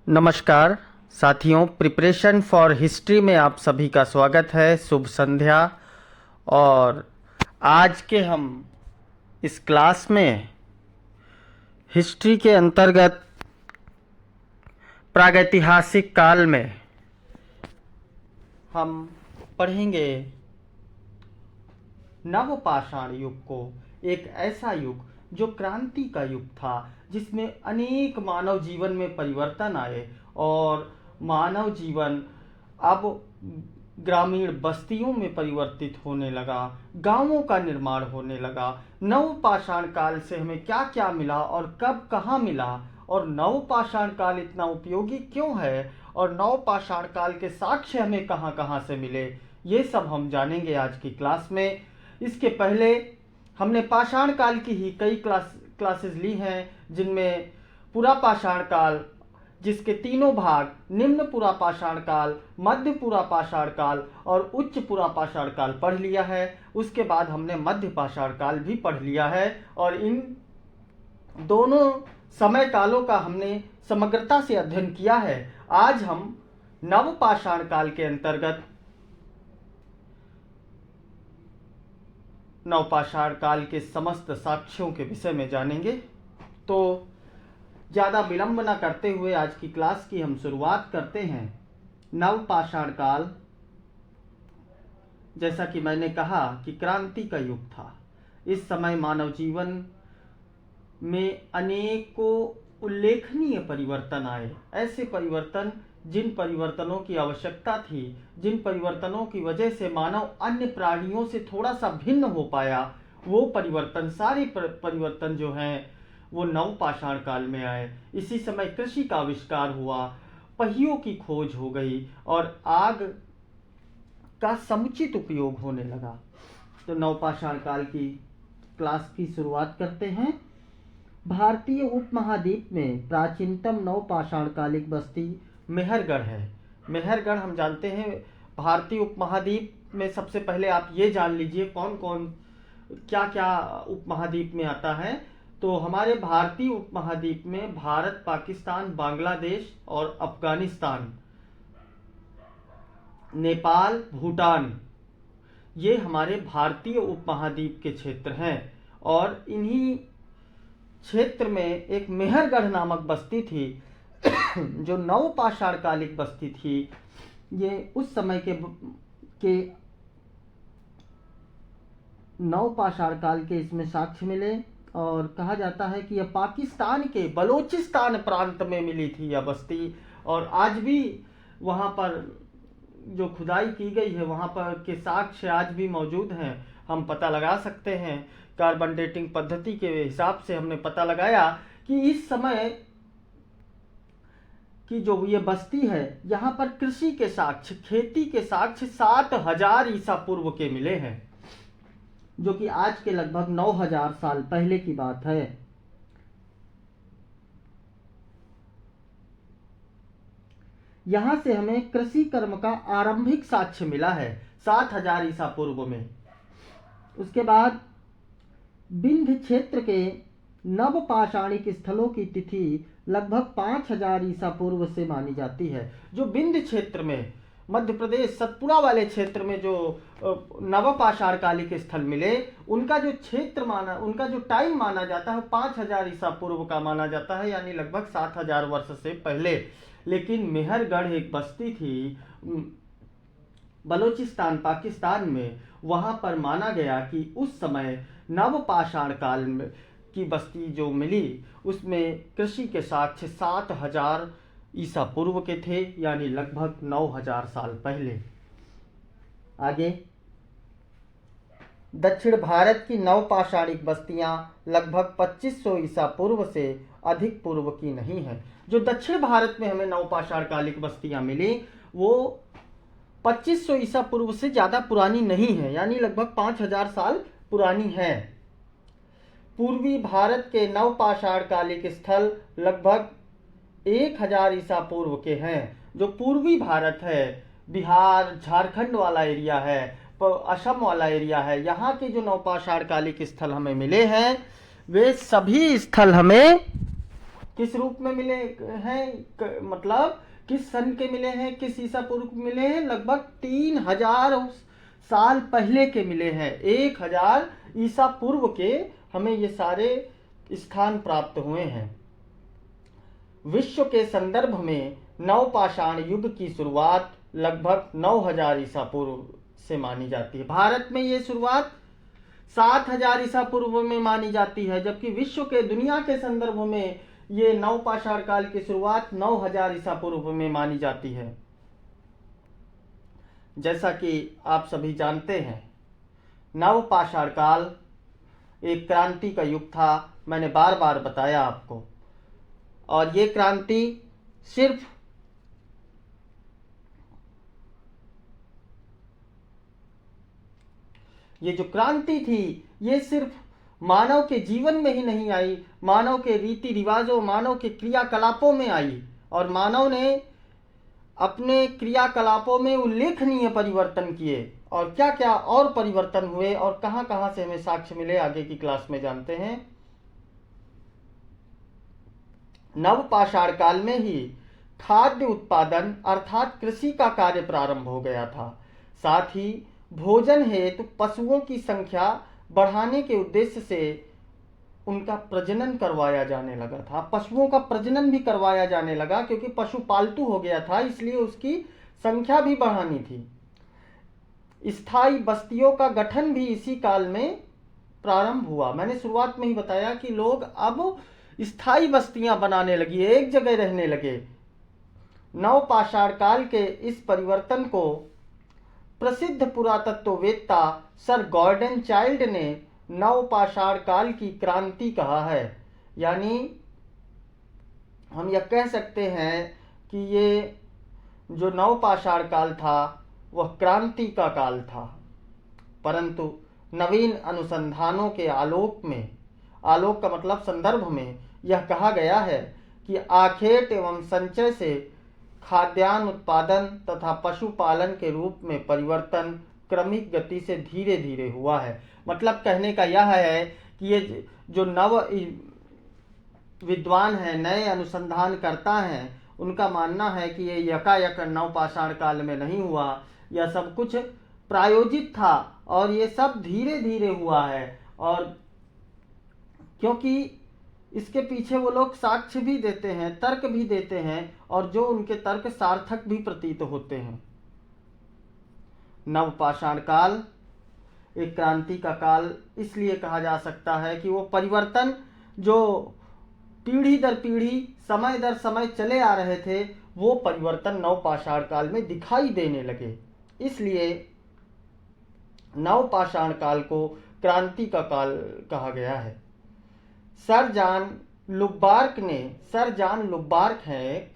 नमस्कार साथियों, preparation for history में आप सभी का स्वागत है। शुभ संध्या। और आज के हम इस क्लास में हिस्ट्री के अंतर्गत प्रागैतिहासिक काल में हम पढ़ेंगे नवपाषाण युग को। एक ऐसा युग जो क्रांति का युग था, जिसमें अनेक मानव जीवन में परिवर्तन आए और मानव जीवन अब ग्रामीण बस्तियों में परिवर्तित होने लगा, गांवों का निर्माण होने लगा। नवपाषाण काल से हमें क्या क्या मिला और कब कहाँ मिला, और नवपाषाण काल इतना उपयोगी क्यों है, और नवपाषाण काल के साक्ष्य हमें कहाँ कहाँ से मिले, ये सब हम जानेंगे आज की क्लास में। इसके पहले हमने पाषाण काल की ही कई क्लासेस ली हैं, जिनमें पुरापाषाण काल, जिसके तीनों भाग निम्न पुरापाषाण काल, मध्य पुरापाषाण काल और उच्च पुरापाषाण काल पढ़ लिया है। उसके बाद हमने मध्य पाषाण काल भी पढ़ लिया है, और इन दोनों समय कालों का हमने समग्रता से अध्ययन किया है। आज हम नवपाषाण काल के अंतर्गत नवपाषाण काल के समस्त साक्ष्यों के विषय में जानेंगे। तो ज़्यादा विलंब न करते हुए आज की क्लास की हम शुरुआत करते हैं। नवपाषाण काल, जैसा कि मैंने कहा कि क्रांति का युग था। इस समय मानव जीवन में अनेकों उल्लेखनीय परिवर्तन आए। ऐसे परिवर्तन जिन परिवर्तनों की आवश्यकता थी, जिन परिवर्तनों की वजह से मानव अन्य प्राणियों से थोड़ा सा भिन्न हो पाया, वो परिवर्तन, सारे परिवर्तन जो हैं वो नवपाषाण काल में आए। इसी समय कृषि का आविष्कार हुआ, पहियों की खोज हो गई और आग का समुचित उपयोग होने लगा। तो नवपाषाण काल की क्लास की शुरुआत करते हैं। भारतीय उपमहाद्वीप में प्राचीनतम नवपाषाण कालिक बस्ती मेहरगढ़ है। मेहरगढ़ हम जानते हैं भारतीय उपमहाद्वीप में। सबसे पहले आप ये जान लीजिए कौन कौन क्या क्या उपमहाद्वीप में आता है। तो हमारे भारतीय उपमहाद्वीप में भारत, पाकिस्तान, बांग्लादेश और अफगानिस्तान, नेपाल, भूटान, ये हमारे भारतीय उपमहाद्वीप के क्षेत्र हैं। और इन्हीं क्षेत्र में एक मेहरगढ़ नामक बस्ती थी जो नवपाषाण कालिक बस्ती थी। ये उस समय के नवपाषाण काल के इसमें साक्ष्य मिले, और कहा जाता है कि यह पाकिस्तान के बलोचिस्तान प्रांत में मिली थी यह बस्ती। और आज भी वहाँ पर जो खुदाई की गई है, वहाँ पर के साक्ष्य आज भी मौजूद हैं। हम पता लगा सकते हैं, कार्बन डेटिंग पद्धति के हिसाब से हमने पता लगाया कि इस समय की जो ये बस्ती है, यहाँ पर कृषि के साक्ष्य, खेती के साक्ष्य 7000 ईसा पूर्व के मिले हैं, जो कि आज के लगभग 9000 साल पहले की बात है। यहां से हमें कृषि कर्म का आरंभिक साक्ष्य मिला है 7000 ईसा पूर्व में। उसके बाद विंध्य क्षेत्र के नवपाषाणिक स्थलों की तिथि लगभग 5000 ईसा पूर्व से मानी जाती है। जो विंध्य क्षेत्र में, मध्य प्रदेश सतपुड़ा वाले क्षेत्र में जो नवपाषाण कालिक स्थल मिले, उनका जो क्षेत्र माना, उनका जो टाइम माना जाता है 5000 ईसा पूर्व का माना जाता है, यानी लगभग 7000 वर्ष से पहले। लेकिन मेहरगढ़ एक बस्ती थी बलोचिस्तान, पाकिस्तान में। वहां पर माना गया कि उस समय नवपाषाण काल में की बस्ती जो मिली, उसमें कृषि के साक्ष्य 7000 ईसा पूर्व के थे, यानी लगभग 9000 साल पहले। आगे, दक्षिण भारत की नवपाषाणिक बस्तियां लगभग 2500 ईसा पूर्व से अधिक पूर्व की नहीं है। जो दक्षिण भारत में हमें नवपाषाण कालिक बस्तियां मिली, वो 2500 ईसा पूर्व से ज्यादा पुरानी नहीं है, यानी लगभग 5000 साल पुरानी है। पूर्वी भारत के नवपाषाण कालिक स्थल लगभग 1000 ईसा पूर्व के हैं। जो पूर्वी भारत है, बिहार, झारखंड वाला एरिया है, असम वाला एरिया है, यहाँ के जो नवपाषाण कालिक स्थल हमें मिले हैं, वे सभी स्थल हमें किस रूप में मिले हैं, मतलब किस सन के मिले हैं, किस ईसा पूर्व मिले हैं? लगभग 3000 साल पहले के मिले हैं। 1000 ईसा पूर्व के हमें ये सारे स्थान प्राप्त हुए हैं। विश्व के संदर्भ में नवपाषाण युग की शुरुआत लगभग 9000 ईसा पूर्व से मानी जाती है। भारत में ये शुरुआत 7000 ईसा पूर्व में मानी जाती है, जबकि विश्व के दुनिया के संदर्भ में ये नवपाषाण काल की शुरुआत 9000 ईसा पूर्व में मानी जाती है। जैसा कि आप सभी जानते हैं, नवपाषाण काल एक क्रांति का युग था, मैंने बार बार बताया आपको। और ये क्रांति सिर्फ ये जो क्रांति थी ये सिर्फ मानव के जीवन में ही नहीं आई, मानव के रीति रिवाजों, मानव के क्रियाकलापों में आई। और मानव ने अपने क्रियाकलापों में उल्लेखनीय परिवर्तन किए। और क्या क्या और परिवर्तन हुए और कहां कहां से हमें साक्ष्य मिले, आगे की क्लास में जानते हैं। नवपाषाण काल में ही खाद्य उत्पादन अर्थात कृषि का कार्य प्रारंभ हो गया था। साथ ही भोजन हेतु पशुओं की संख्या बढ़ाने के उद्देश्य से उनका प्रजनन करवाया जाने लगा था। पशुओं का प्रजनन भी करवाया जाने लगा, क्योंकि पशु पालतू हो गया था, इसलिए उसकी संख्या भी बढ़ानी थी। स्थायी बस्तियों का गठन भी इसी काल में प्रारंभ हुआ। मैंने शुरुआत में ही बताया कि लोग अब स्थायी बस्तियां बनाने लगी, एक जगह रहने लगे। नवपाषाण काल के इस परिवर्तन को प्रसिद्ध पुरातत्ववेत्ता सर गॉर्डन चाइल्ड ने नवपाषाण काल की क्रांति कहा है। यानी हम यह कह सकते हैं कि ये जो नवपाषाण काल था वह क्रांति का काल था। परंतु नवीन अनुसंधानों के आलोक में, आलोक का मतलब संदर्भ में, यह कहा गया है कि आखेट एवं संचय से खाद्यान्न उत्पादन तथा पशुपालन के रूप में परिवर्तन क्रमिक गति से धीरे धीरे हुआ है। मतलब कहने का यह है कि ये जो नव विद्वान हैं, नए अनुसंधानकर्ता हैं, उनका मानना है कि ये यकायक नवपाषाण काल में नहीं हुआ, यह सब कुछ प्रायोजित था और ये सब धीरे धीरे हुआ है। और क्योंकि इसके पीछे वो लोग साक्ष्य भी देते हैं, तर्क भी देते हैं, और जो उनके तर्क सार्थक भी प्रतीत होते हैं। नवपाषाण काल एक क्रांति का काल इसलिए कहा जा सकता है कि वो परिवर्तन जो पीढ़ी दर पीढ़ी, समय दर समय चले आ रहे थे, वो परिवर्तन नवपाषाण काल में दिखाई देने लगे। इसलिए नवपाषाण काल को क्रांति का काल कहा गया है। सर जान लुबार्क हैं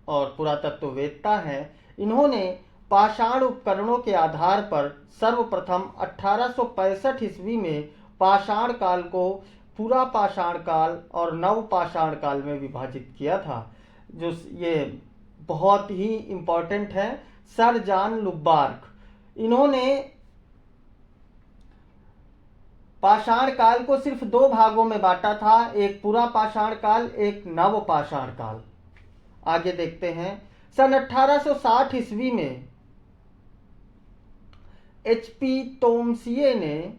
और पुरातत्ववेत्ता हैं। इन्होंने पाषाण उपकरणों के आधार पर सर्वप्रथम 1865 ईस्वी में पाषाण काल को पूरा पाषाण काल और नवपाषाण काल में विभाजित किया था। जो ये बहुत ही इम्पोर्टेंट है, सर जॉन लुबार्क, इन्होंने पाषाण काल को सिर्फ 2 भागों में बांटा था, एक पूरा पाषाण काल, एक नवपाषाण काल। आगे देखते हैं। सन 1860 ईस्वी में HP तोमसिए ने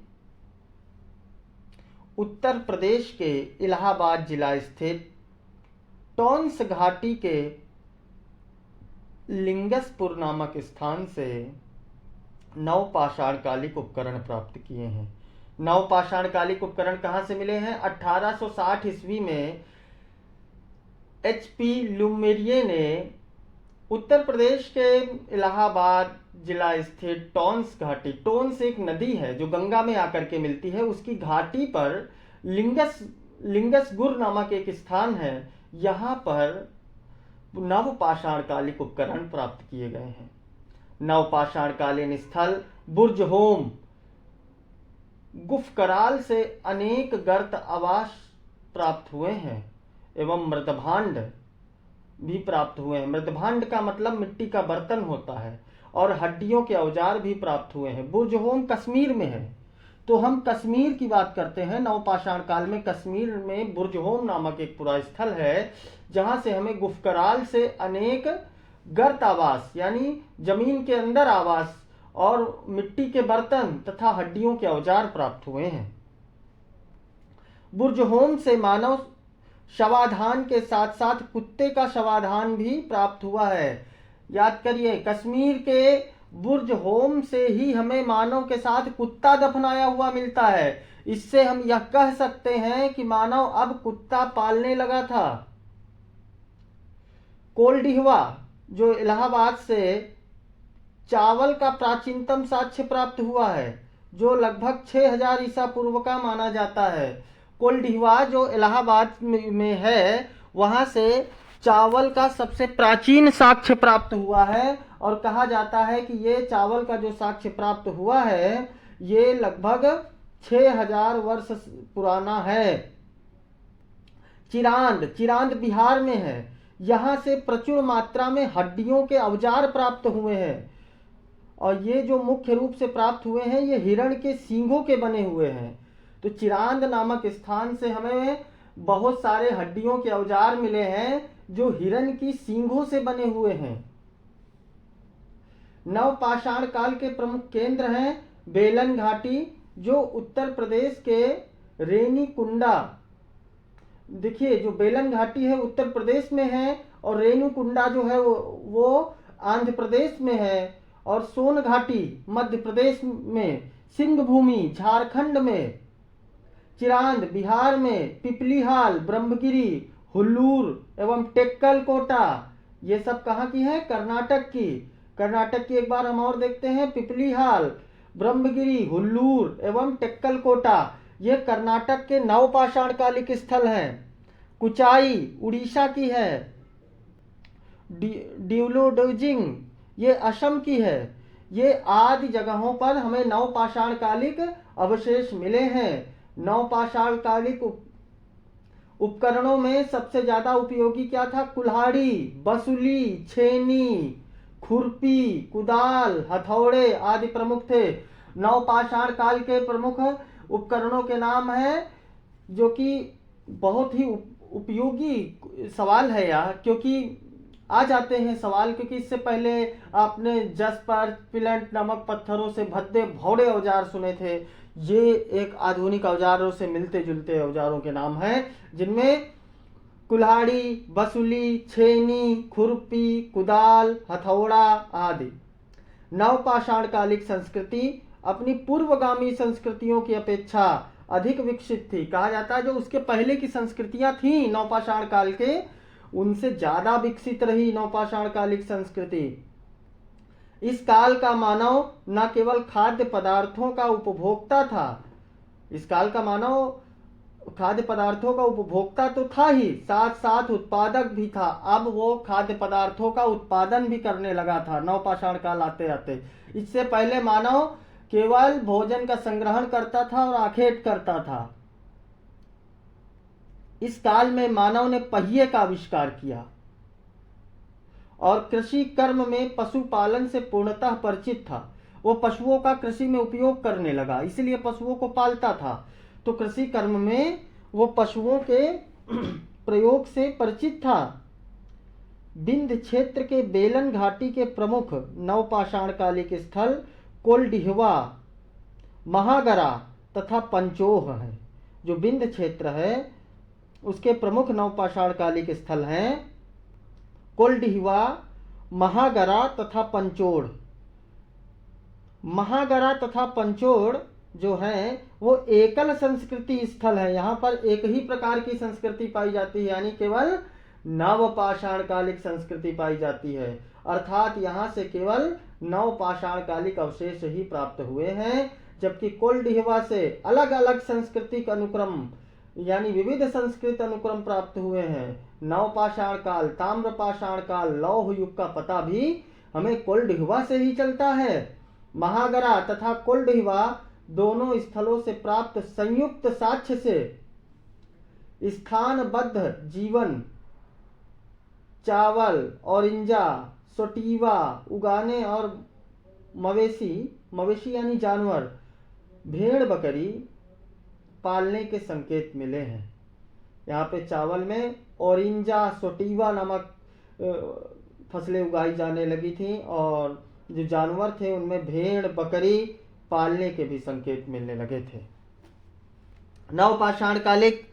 उत्तर प्रदेश के इलाहाबाद जिला स्थित टोंस घाटी के लिंगसपुर नामक स्थान से नवपाषाण कालिक उपकरण प्राप्त किए हैं। नवपाषाण कालिक उपकरण कहाँ से मिले हैं? 1860 ईस्वी में HP लुमेरिये ने उत्तर प्रदेश के इलाहाबाद जिला स्थित टोंस घाटी, टोंस एक नदी है जो गंगा में आकर के मिलती है, उसकी घाटी पर लिंगसगुर नामक एक स्थान है, यहाँ पर नवपाषाण कालिक उपकरण प्राप्त किए गए हैं। नवपाषाण कालीन स्थल बुर्जहोम, गुफकराल से अनेक गर्त आवास प्राप्त हुए हैं एवं मृदभांड भी प्राप्त हुए हैं। मृदभांड का मतलब मिट्टी का बर्तन होता है, और हड्डियों के औजार भी प्राप्त हुए हैं। बुर्जहोम कश्मीर में है। तो हम कश्मीर की बात करते हैं। नवपाषाण काल में कश्मीर में बुर्जहोम नामक एक पूरा स्थल है, जहां से हमें गुफकराल से अनेक गर्त आवास यानी जमीन के अंदर आवास और मिट्टी के बर्तन तथा हड्डियों के औजार प्राप्त हुए हैं। बुर्जहोम से मानव शवाधान के साथ साथ कुत्ते का शवाधान भी प्राप्त हुआ है। याद करिए, कश्मीर के बुर्जहोम से ही हमें मानव के साथ कुत्ता दफनाया हुआ मिलता है। इससे हम यह कह सकते हैं कि मानव अब कुत्ता पालने लगा था। कोल्डिहवा, जो इलाहाबाद से चावल का प्राचीनतम साक्ष्य प्राप्त हुआ है, जो लगभग 6000 ईसा पूर्व का माना जाता है। कोल्डिहवा जो इलाहाबाद में है, वहां से चावल का सबसे प्राचीन साक्ष्य प्राप्त हुआ है और कहा जाता है कि ये चावल का जो साक्ष्य प्राप्त हुआ है ये लगभग 6000 वर्ष पुराना है। चिरांद बिहार में है। यहाँ से प्रचुर मात्रा में हड्डियों के औजार प्राप्त हुए हैं और ये जो मुख्य रूप से प्राप्त हुए हैं ये हिरण के सींगों के बने हुए हैं। तो चिरांद नामक स्थान से हमें बहुत सारे हड्डियों के औजार मिले हैं जो हिरण की सींगों से बने हुए हैं। नवपाषाण काल के प्रमुख केंद्र हैं बेलन घाटी, जो उत्तर प्रदेश के रेनीकुंडा, देखिए जो बेलन घाटी है उत्तर प्रदेश में है और रेणुकुंडा जो है वो आंध्र प्रदेश में है, और सोन घाटी मध्य प्रदेश में, सिंह भूमि झारखंड में, चिरांद बिहार में, पिपलीहाल, ब्रह्मगिरी, हुल्लूर एवं टेक्कल कोटा ये सब कहाँ की है? कर्नाटक की। कर्नाटक की एक बार हम और देखते हैं, पिपलीहाल, ब्रह्मगिरी, हुल्लूर एवं टेक्कल कोटा ये कर्नाटक के नवपाषाण कालिक स्थल हैं। कुचाई उड़ीसा की है। ड्यूलोडोजिंग ये असम की है। ये आदि जगहों पर हमें नवपाषाण कालिक अवशेष मिले हैं। नवपाषाण कालिक उपकरणों में सबसे ज्यादा उपयोगी क्या था? कुल्हाड़ी, बसुली, छेनी, खुरपी, कुदाल, हथौड़े आदि प्रमुख थे। नवपाषाण काल के प्रमुख उपकरणों के नाम है, जो कि बहुत ही उपयोगी सवाल है यह, क्योंकि आ जाते हैं सवाल, क्योंकि इससे पहले आपने जस्पर, पिलंट नामक पत्थरों से भद्दे भौड़े औजार सुने थे। ये एक आधुनिक औजारों से मिलते जुलते औजारों के नाम हैं, जिनमें कुल्हाड़ी, बसुली, छेनी, खुरपी, कुदाल, हथौड़ा आदि। नवपाषाण कालिक संस्कृति अपनी पूर्वगामी संस्कृतियों की अपेक्षा अधिक विकसित थी। कहा जाता है जो उसके पहले की संस्कृतियां थी नवपाषाण काल के, उनसे ज्यादा विकसित रही नवपाषाण कालिक संस्कृति। इस काल का मानव न केवल खाद्य पदार्थों का उपभोक्ता था, इस काल का मानव खाद्य पदार्थों का उपभोक्ता तो था ही, साथ साथ उत्पादक भी था। अब वो खाद्य पदार्थों का उत्पादन भी करने लगा था नवपाषाण काल आते आते। इससे पहले मानव केवल भोजन का संग्रहण करता था और आखेट करता था। इस काल में मानव ने पहिए का आविष्कार किया और कृषि कर्म में पशुपालन से पूर्णतः परिचित था। वो पशुओं का कृषि में उपयोग करने लगा, इसलिए पशुओं को पालता था। तो कृषि कर्म में वो पशुओं के प्रयोग से परिचित था। विंध्य क्षेत्र के बेलन घाटी के प्रमुख नवपाषाण कालिक स्थल कोल्डिहवा, महागरा तथा पंचोह है। जो विंध्य क्षेत्र है उसके प्रमुख नवपाषाण कालिक स्थल हैं कोल्डिहवा, महागरा तथा पंचोड़। महागरा तथा पंचोड़ जो है वो एकल संस्कृति स्थल है। यहाँ पर एक ही प्रकार की संस्कृति पाई जाती है, यानी केवल नवपाषाण कालिक संस्कृति पाई जाती है। अर्थात यहाँ से केवल नवपाषाण कालिक अवशेष ही प्राप्त हुए हैं, जबकि कोल्डिहवा से अलग अलग सांस्कृतिक अनुक्रम यानी विविध संस्कृत अनुक्रम प्राप्त हुए हैं। नवपाषाण काल, ताम्रपाषाण काल, लौह युग का पता भी हमें कोल्डिहवा से ही चलता है। महागरा तथा कोल्डिहवा दोनों स्थलों से प्राप्त संयुक्त साक्ष्य से स्थानबद्ध जीवन, चावल, औरिंजा, सोटीवा उगाने और मवेशी यानी जानवर, भेड़ बकरी पालने के संकेत मिले हैं। यहाँ पे चावल में ओरिंजा सोटीवा नामक फसलें उगाई जाने लगी थी और जो जानवर थे उनमें भेड़ बकरी पालने के भी संकेत मिलने लगे थे। नवपाषाण कालिक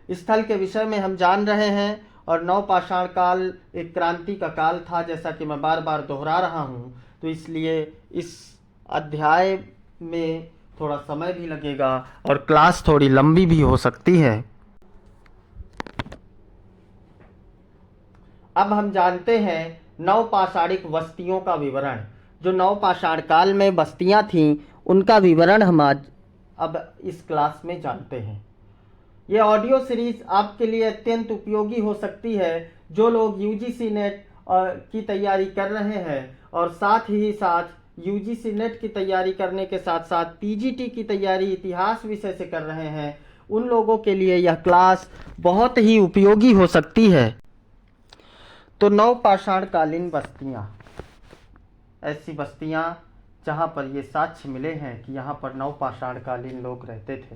स्थल के विषय में हम जान रहे हैं और नवपाषाण काल एक क्रांति का काल था, जैसा कि मैं बार बार दोहरा रहा हूँ, तो इसलिए इस अध्याय में थोड़ा समय भी लगेगा और क्लास थोड़ी लंबी भी हो सकती है। अब हम जानते हैं नवपाषाणिक बस्तियों का विवरण। जो नवपाषाण काल में बस्तियां थीं उनका विवरण हम आज अब इस क्लास में जानते हैं। ये ऑडियो सीरीज आपके लिए अत्यंत उपयोगी हो सकती है जो लोग यूजीसी नेट की तैयारी कर रहे हैं और साथ ही साथ यूजीसी नेट की तैयारी करने के साथ साथ पीजीटी की तैयारी इतिहास विषय से कर रहे हैं। उन लोगों के लिए यह क्लास बहुत ही उपयोगी हो सकती है। तो नवपाषाण कालीन बस्तियां, ऐसी बस्तियां जहां पर ये साक्ष्य मिले हैं कि यहाँ पर नवपाषाण कालीन लोग रहते थे।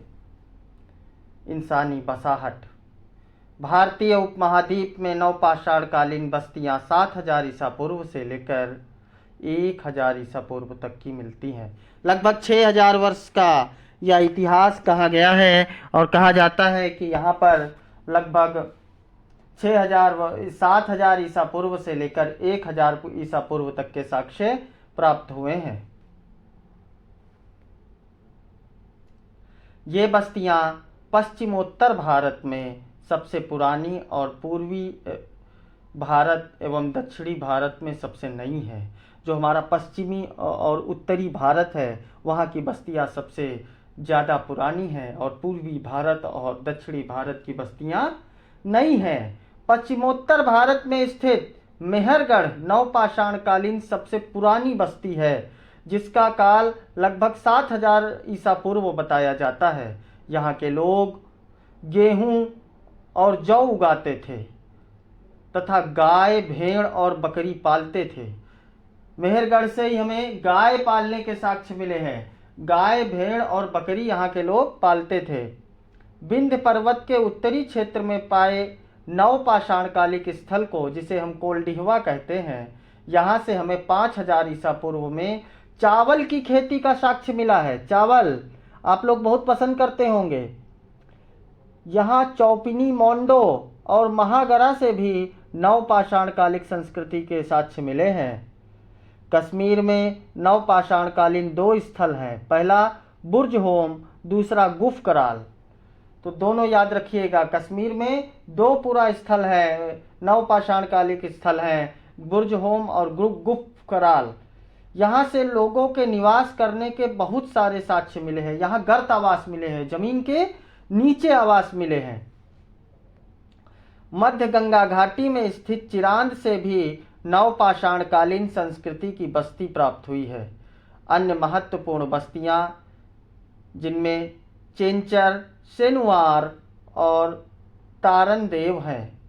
इंसानी बसाहट। भारतीय उपमहाद्वीप में नवपाषाण कालीन बस्तियां 7000 ईसा पूर्व से लेकर 1000 ईसा पूर्व तक की मिलती हैं। लगभग 6000 वर्ष का यह इतिहास कहा गया है और कहा जाता है कि यहाँ पर लगभग 7000 ईसा पूर्व से लेकर 1000 ईसा पूर्व तक के साक्ष्य प्राप्त हुए हैं। ये बस्तियां पश्चिमोत्तर भारत में सबसे पुरानी और पूर्वी भारत एवं दक्षिणी भारत में सबसे नई है। जो हमारा पश्चिमी और उत्तरी भारत है वहाँ की बस्तियां सबसे ज़्यादा पुरानी हैं और पूर्वी भारत और दक्षिणी भारत की बस्तियां नई हैं। पश्चिमोत्तर भारत में स्थित मेहरगढ़ नवपाषाण कालीन सबसे पुरानी बस्ती है जिसका काल लगभग 7000 ईसा पूर्व बताया जाता है। यहाँ के लोग गेहूं और जौ उगाते थे तथा गाय भेड़ और बकरी पालते थे। मेहरगढ़ से ही हमें गाय पालने के साक्ष्य मिले हैं। गाय भेड़ और बकरी यहाँ के लोग पालते थे। विंध्य पर्वत के उत्तरी क्षेत्र में पाए नवपाषाण कालिक स्थल को, जिसे हम कोल्डिहवा कहते हैं, यहाँ से हमें 5000 ईसा पूर्व में चावल की खेती का साक्ष्य मिला है। चावल आप लोग बहुत पसंद करते होंगे। यहाँ चौपिनी मोंडो और महागरा से भी नवपाषाण कालिक संस्कृति के साक्ष्य मिले हैं। कश्मीर में नवपाषाण कालीन 2 स्थल हैं, पहला बुर्ज होम, दूसरा गुफ कराल। तो दोनों याद रखिएगा, कश्मीर में 2 पूरा स्थल है, नवपाषाण कालिक स्थल हैं, बुर्ज होम और गुफ कराल। यहाँ से लोगों के निवास करने के बहुत सारे साक्ष्य मिले हैं। यहाँ गर्त आवास मिले हैं, जमीन के नीचे आवास मिले हैं। मध्य गंगा घाटी में स्थित चिरांद से भी नवपाषाण कालीन संस्कृति की बस्ती प्राप्त हुई है। अन्य महत्वपूर्ण बस्तियां जिनमें चेंचर, सेनुआर और तारनदेव हैं।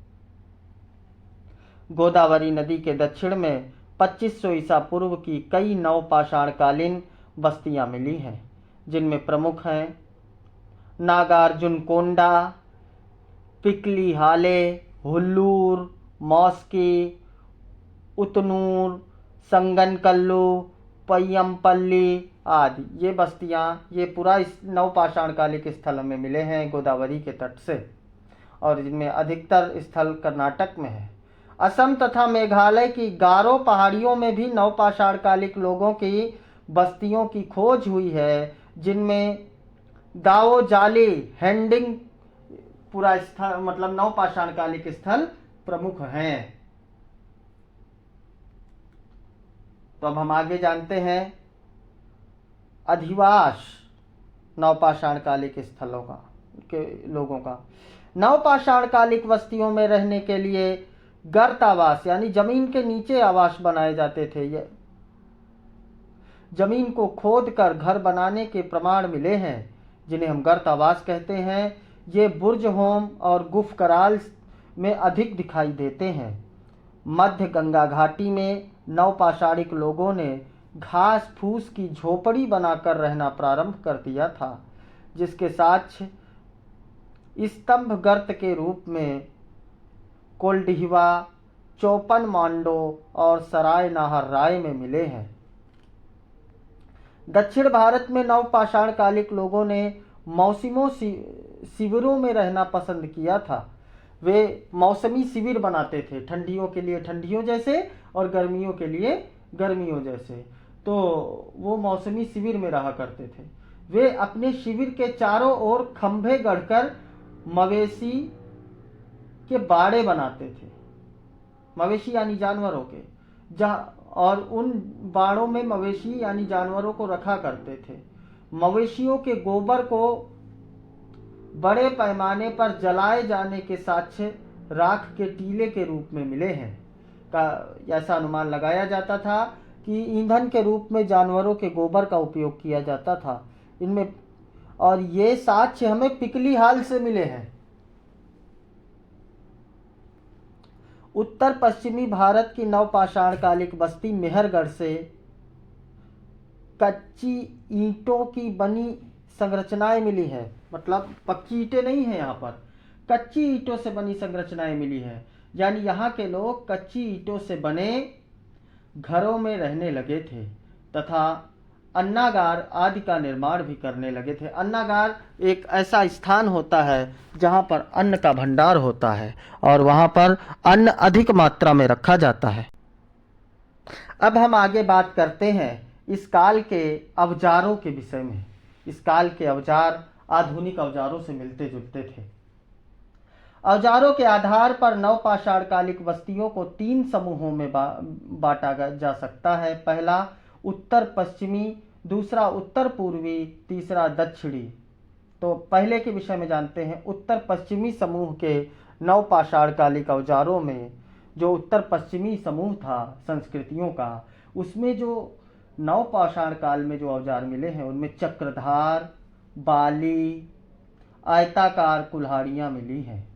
गोदावरी नदी के दक्षिण में 2500 ईसा पूर्व की कई नवपाषाण कालीन बस्तियां मिली हैं जिनमें प्रमुख हैं नागार्जुन कोंडा, पिकली हाले, हुल्लूर, मौस्की, उतनूर, संगनकल्लू, पय्यमपल्ली आदि। ये बस्तियां, ये पूरा इस नवपाषाण कालिक स्थल में मिले हैं गोदावरी के तट से और जिनमें अधिकतर स्थल कर्नाटक में है। असम तथा मेघालय की गारो पहाड़ियों में भी नवपाषाण कालिक लोगों की बस्तियों की खोज हुई है जिनमें दाओ जाली, हैंडिंग पूरा स्थल मतलब नवपाषाण कालिक स्थल प्रमुख हैं। तो अब हम आगे जानते हैं अधिवास नवपाषाण कालिक स्थलों का के लोगों का। नवपाषाण कालिक बस्तियों में रहने के लिए गर्त आवास यानी जमीन के नीचे आवास बनाए जाते थे। ये जमीन को खोद कर घर बनाने के प्रमाण मिले हैं जिन्हें हम गर्त आवास कहते हैं। ये बुर्ज होम और गुफ कराल में अधिक दिखाई देते हैं। मध्य गंगा घाटी में नवपाषाणिक लोगों ने घास फूस की झोपड़ी बनाकर रहना प्रारंभ कर दिया था, जिसके साक्ष्य स्तंभ गर्त के रूप में कोल्डिहिवा, चौपन मांडो और सराय नाहर राय में मिले हैं। दक्षिण भारत में नवपाषाण कालिक लोगों ने मौसमों शिविरों में रहना पसंद किया था। वे मौसमी शिविर बनाते थे, ठंडियों के लिए ठंडियों जैसे और गर्मियों के लिए गर्मियों जैसे। तो वो मौसमी शिविर में रहा करते थे। वे अपने शिविर के चारों ओर खंभे गढ़कर मवेशी के बाड़े बनाते थे, मवेशी यानी जानवरों के, जहाँ और उन बाड़ों में मवेशी यानी जानवरों को रखा करते थे। मवेशियों के गोबर को बड़े पैमाने पर जलाए जाने के साक्ष्य राख के टीले के रूप में मिले हैं। ऐसा अनुमान लगाया जाता था कि ईंधन के रूप में जानवरों के गोबर का उपयोग किया जाता था इनमें, और ये साक्ष्य हमें पिकली हाल से मिले हैं। उत्तर पश्चिमी भारत की नवपाषाण कालिक बस्ती मेहरगढ़ से कच्ची ईंटों की बनी संरचनाएं मिली है, मतलब पक्की ईंटें नहीं है, यहाँ पर कच्ची ईंटों से बनी संरचनाएं मिली है। यानी यहाँ के लोग कच्ची ईंटों से बने घरों में रहने लगे थे तथा अन्नागार आदि का निर्माण भी करने लगे थे। अन्नागार एक ऐसा स्थान होता है जहाँ पर अन्न का भंडार होता है और वहाँ पर अन्न अधिक मात्रा में रखा जाता है। अब हम आगे बात करते हैं इस काल के औजारों के विषय में। इस काल के औजार आधुनिक औजारों से मिलते जुलते थे। औजारों के आधार पर नवपाषाण कालिक बस्तियों को 3 समूहों में बांटा जा सकता है। पहला उत्तर पश्चिमी, दूसरा उत्तर पूर्वी, तीसरा दक्षिणी। तो पहले के विषय में जानते हैं। उत्तर पश्चिमी समूह के नवपाषाण कालिक औजारों में जो उत्तर पश्चिमी समूह था संस्कृतियों का, उसमें जो नवपाषाण काल में जो औजार मिले हैं उनमें चक्रधार, बाली, आयताकार कुल्हाड़ियाँ मिली हैं,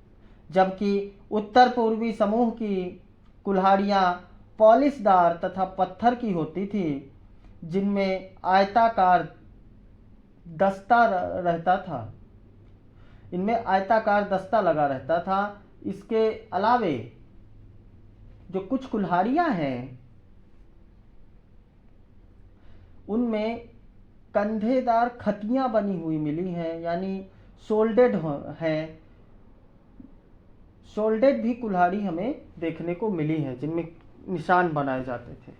जबकि उत्तर पूर्वी समूह की कुल्हाड़ियाँ पॉलिशदार तथा पत्थर की होती थी, जिनमें आयताकार दस्ता रहता था। इनमें आयताकार दस्ता लगा रहता था। इसके अलावे जो कुछ कुल्हाड़ियाँ हैं उनमें कंधेदार खतियाँ बनी हुई मिली हैं, यानी सोल्डेड हैं। सोल्डेड भी कुल्हाड़ी हमें देखने को मिली है जिनमें निशान बनाए जाते थे।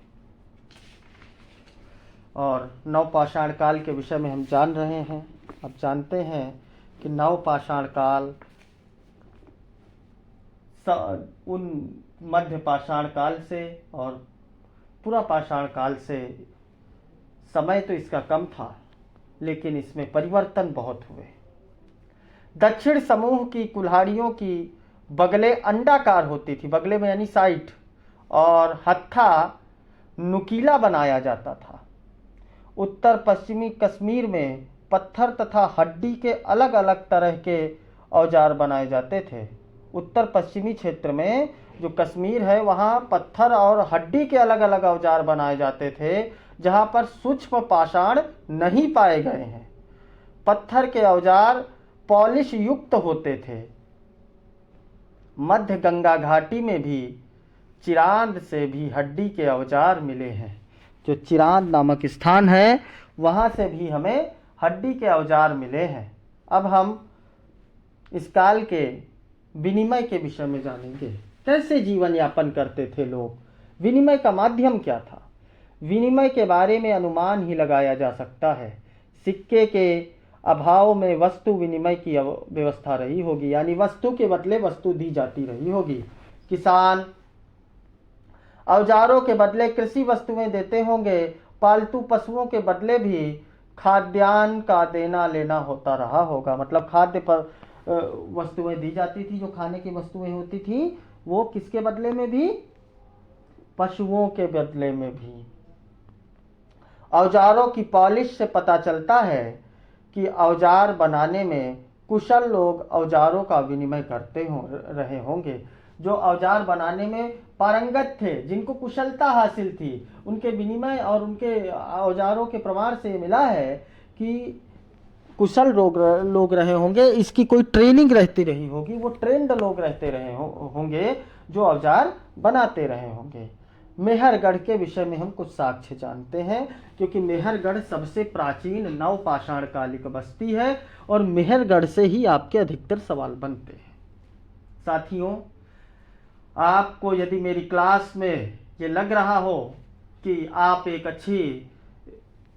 और नवपाषाण काल के विषय में हम जान रहे हैं। अब जानते हैं कि नवपाषाण काल उन मध्य पाषाण काल से और पुरापाषाण काल से समय तो इसका कम था, लेकिन इसमें परिवर्तन बहुत हुए। दक्षिण समूह की कुल्हाड़ियों की बगले अंडाकार होती थी, बगले में यानी साइड, और हत्था नुकीला बनाया जाता था। उत्तर पश्चिमी कश्मीर में पत्थर तथा हड्डी के अलग अलग तरह के औजार बनाए जाते थे। उत्तर पश्चिमी क्षेत्र में जो कश्मीर है वहाँ पत्थर और हड्डी के अलग अलग औजार बनाए जाते थे, जहाँ पर सूक्ष्म पाषाण नहीं पाए गए हैं। पत्थर के औजार पॉलिश युक्त होते थे। मध्य गंगा घाटी में भी चिरांद से भी हड्डी के औजार मिले हैं। जो चिरांद नामक स्थान है वहाँ से भी हमें हड्डी के औजार मिले हैं। अब हम इस काल के विनिमय के विषय में जानेंगे। कैसे जीवन यापन करते थे लोग, विनिमय का माध्यम क्या था। विनिमय के बारे में अनुमान ही लगाया जा सकता है। सिक्के के अभाव में वस्तु विनिमय की व्यवस्था रही होगी, यानी वस्तु के बदले वस्तु दी जाती रही होगी। किसान औजारों के बदले कृषि वस्तुएं देते होंगे। पालतू पशुओं के बदले भी खाद्यान्न का देना लेना होता रहा होगा, मतलब खाद्य पर वस्तुएं दी जाती थी। जो खाने की वस्तुएं होती थी वो किसके बदले में भी, पशुओं के बदले में भी। औजारों की पॉलिश से पता चलता है कि औजार बनाने में कुशल लोग औजारों का विनिमय करते रहे होंगे। जो औजार बनाने में पारंगत थे, जिनको कुशलता हासिल थी, उनके विनिमय और उनके औजारों के प्रमाण से मिला है कि कुशल लोग रहे होंगे, इसकी कोई ट्रेनिंग रहती रही होगी, वो ट्रेंड लोग रहते रहे होंगे जो औजार बनाते रहे होंगे। मेहरगढ़ के विषय में हम कुछ साक्ष्य जानते हैं, क्योंकि मेहरगढ़ सबसे प्राचीन नवपाषाण कालिक बस्ती है और मेहरगढ़ से ही आपके अधिकतर सवाल बनते हैं। साथियों, आपको यदि मेरी क्लास में ये लग रहा हो कि आप एक अच्छी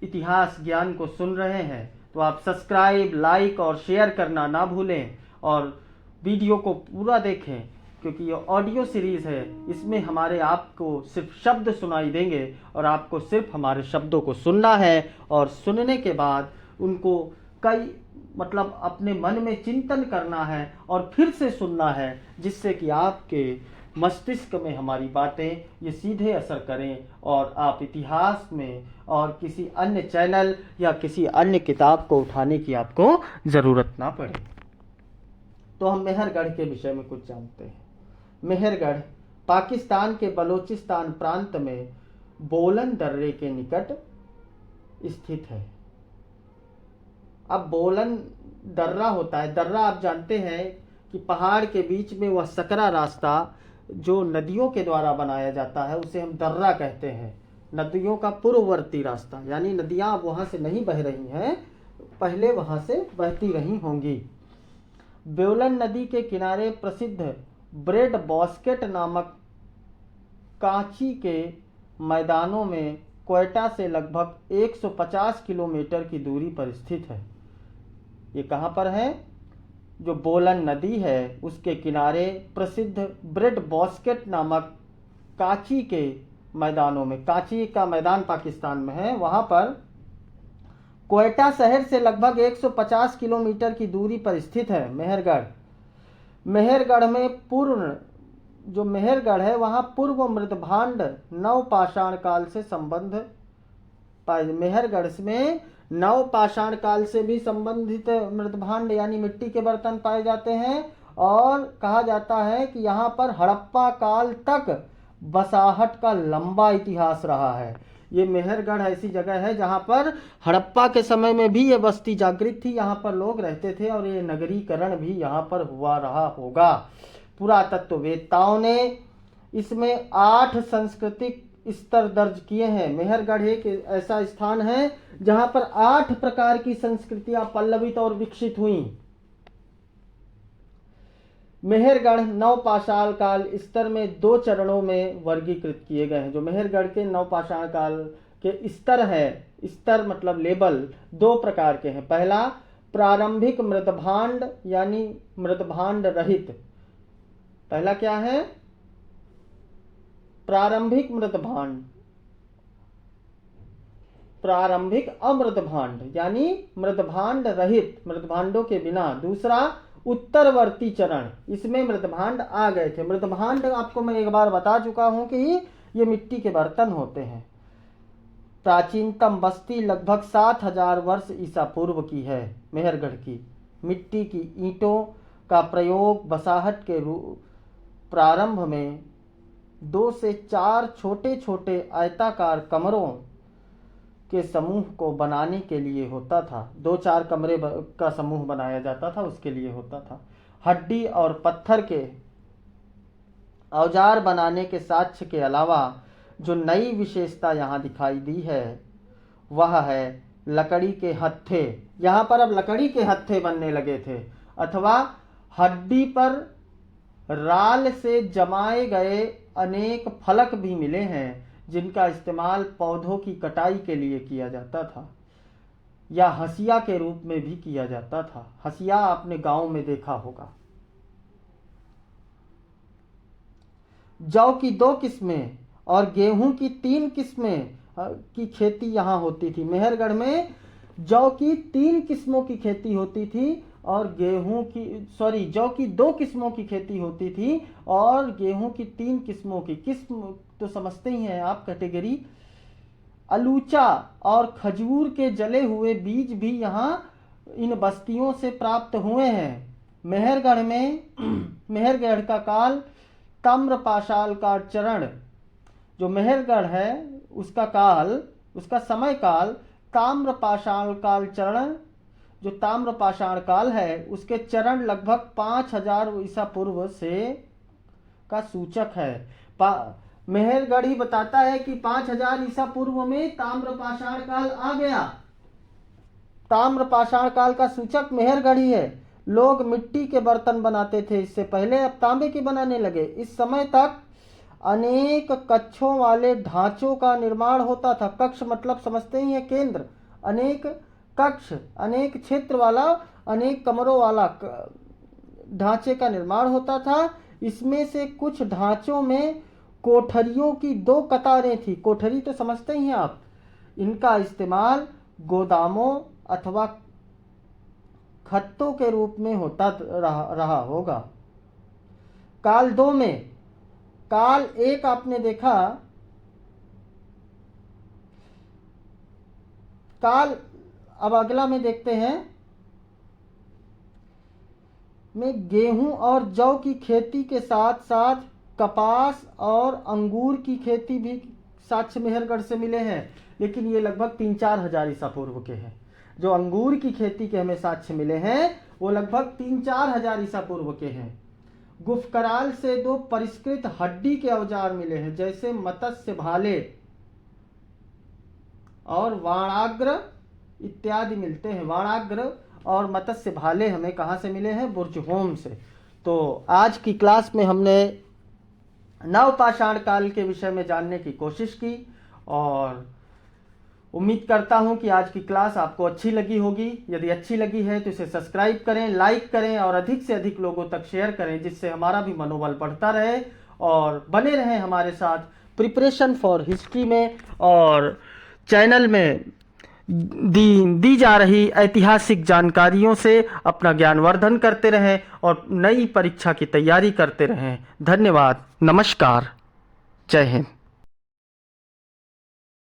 इतिहास ज्ञान को सुन रहे हैं, तो आप सब्सक्राइब, लाइक और शेयर करना ना भूलें और वीडियो को पूरा देखें, क्योंकि ये ऑडियो सीरीज़ है। इसमें हमारे आपको सिर्फ शब्द सुनाई देंगे और आपको सिर्फ हमारे शब्दों को सुनना है और सुनने के बाद उनको अपने मन में चिंतन करना है और फिर से सुनना है, जिससे कि आपके मस्तिष्क में हमारी बातें ये सीधे असर करें और आप इतिहास में और किसी अन्य चैनल या किसी अन्य किताब को उठाने की आपको ज़रूरत ना पड़े। तो हम मेहरगढ़ के विषय में कुछ जानते हैं। मेहरगढ़ पाकिस्तान के बलोचिस्तान प्रांत में बोलन दर्रे के निकट स्थित है। अब बोलन दर्रा होता है, दर्रा आप जानते हैं कि पहाड़ के बीच में वह सकरा रास्ता जो नदियों के द्वारा बनाया जाता है, उसे हम दर्रा कहते हैं। नदियों का पूर्ववर्ती रास्ता, यानी नदियां अब वहां से नहीं बह रही हैं, पहले वहां से बहती रही होंगी। बोलन नदी के किनारे प्रसिद्ध ब्रेड बास्केट नामक कांची के मैदानों में क्वेटा से लगभग 150 किलोमीटर की दूरी पर स्थित है। ये कहाँ पर है? जो बोलन नदी है उसके किनारे प्रसिद्ध ब्रेड बास्केट नामक कांची के मैदानों में, कांची का मैदान पाकिस्तान में है, वहां पर क्वेटा शहर से लगभग 150 किलोमीटर की दूरी पर स्थित है मेहरगढ़। मेहरगढ़ में जो मेहरगढ़ है वहाँ पूर्व मृतभांड नवपाषाण काल से संबंध पाए। मेहरगढ़ में नवपाषाण काल से भी संबंधित मृतभांड यानी मिट्टी के बर्तन पाए जाते हैं और कहा जाता है कि यहाँ पर हड़प्पा काल तक बसाहट का लंबा इतिहास रहा है। ये मेहरगढ़ ऐसी जगह है जहाँ पर हड़प्पा के समय में भी ये बस्ती जागृत थी, यहाँ पर लोग रहते थे और ये नगरीकरण भी यहाँ पर हुआ रहा होगा। पुरातत्ववेत्ताओं ने इसमें 8 सांस्कृतिक स्तर दर्ज किए हैं। मेहरगढ़ एक ऐसा स्थान है जहाँ पर 8 प्रकार की संस्कृतियां पल्लवित और विकसित हुई। मेहरगढ़ नवपाषाण काल स्तर में 2 चरणों में वर्गीकृत किए गए हैं। जो मेहरगढ़ के नवपाषाण काल के स्तर है, स्तर मतलब लेवल 2 प्रकार के हैं। पहला प्रारंभिक मृतभांड यानी मृतभांड रहित। पहला क्या है? प्रारंभिक मृतभांड, प्रारंभिक अमृतभांड यानी मृतभांड रहित, मृतभांडों के बिना। दूसरा उत्तरवर्ती चरण, इसमें मृतभांड आ गए थे। मृतभांड आपको मैं एक बार बता चुका हूं कि ये मिट्टी के बर्तन होते हैं। प्राचीनतम बस्ती लगभग 7000 वर्ष ईसा पूर्व की है। मेहरगढ़ की मिट्टी की ईंटों का प्रयोग बसाहट के प्रारंभ में 2 से 4 छोटे छोटे आयताकार कमरों के समूह को बनाने के लिए होता था। 2-4 कमरे का समूह बनाया जाता था, उसके लिए होता था। हड्डी और पत्थर के औजार बनाने के साक्ष्य के अलावा जो नई विशेषता यहाँ दिखाई दी है वह है लकड़ी के हत्थे। यहाँ पर अब लकड़ी के हत्थे बनने लगे थे, अथवा हड्डी पर राल से जमाए गए अनेक फलक भी मिले हैं जिनका इस्तेमाल पौधों की कटाई के लिए किया जाता था या हसिया के रूप में भी किया जाता था। हसिया आपने गांव में देखा होगा। जौ की 2 किस्में और गेहूं की 3 किस्में की खेती यहाँ होती थी। मेहरगढ़ में जौ की 3 किस्मों की खेती होती थी और जौ की 2 किस्मों की खेती होती थी और गेहूं की 3 किस्मों की। किस्म तो समझते ही हैं आप, कैटेगरी। अलूचा और खजूर के जले हुए बीज भी यहाँ इन बस्तियों से प्राप्त हुए हैं। मेहरगढ़ का काल ताम्रपाशाल का चरण, जो मेहरगढ़ है उसका काल, उसका समय काल ताम्रपाषाण काल चरण, जो ताम्रपाषाण काल है उसके चरण लगभग 5000 ईसा पूर्व से का सूचक है। मेहरगढ़ ही बताता है कि 5000 ईसा पूर्व में ताम्रपाषाण काल आ गया। ताम्रपाषाण काल का सूचक मेहरगढ़ ही है। लोग मिट्टी के बर्तन बनाते थे इससे पहले, अब तांबे के बनाने लगे। इस समय तक अनेक कक्षों वाले ढांचों का निर्माण होता था। कक्ष मतलब समझते ही है केंद्र, अनेक कक्ष, अनेक क्षेत्र वाला, अनेक कमरों वाला ढांचे का निर्माण होता था। इसमें से कुछ ढांचों में कोठरियों की 2 कतारें थी। कोठरी तो समझते ही हैं आप। इनका इस्तेमाल गोदामों अथवा खत्तों के रूप में होता रहा होगा। काल 2 में, काल 1 आपने देखा, काल अब अगला में देखते हैं, में गेहूं और जौ की खेती के साथ साथ कपास और अंगूर की खेती भी साक्ष्य मेहरगढ़ से मिले हैं, लेकिन ये लगभग 3-4 हजार ईसा पूर्व के हैं। जो अंगूर की खेती के हमें साक्ष्य मिले हैं वो लगभग 3-4 हजार ईसा पूर्व के हैं। गुफकराल से 2 परिष्कृत हड्डी के औजार मिले हैं, जैसे मत्स्य भाले और वाणाग्र इत्यादि मिलते हैं। वाणाग्र और मत्स्य भाले हमें कहाँ से मिले हैं? बुर्जहोम से। तो आज की क्लास में हमने नवपाषाण काल के विषय में जानने की कोशिश की और उम्मीद करता हूं कि आज की क्लास आपको अच्छी लगी होगी। यदि अच्छी लगी है तो इसे सब्सक्राइब करें, लाइक करें और अधिक से अधिक लोगों तक शेयर करें, जिससे हमारा भी मनोबल बढ़ता रहे और बने रहें हमारे साथ प्रिपरेशन फॉर हिस्ट्री में। और चैनल में दी जा रही ऐतिहासिक जानकारियों से अपना ज्ञानवर्धन करते रहें और नई परीक्षा की तैयारी करते रहें। धन्यवाद, नमस्कार, जय हिंद।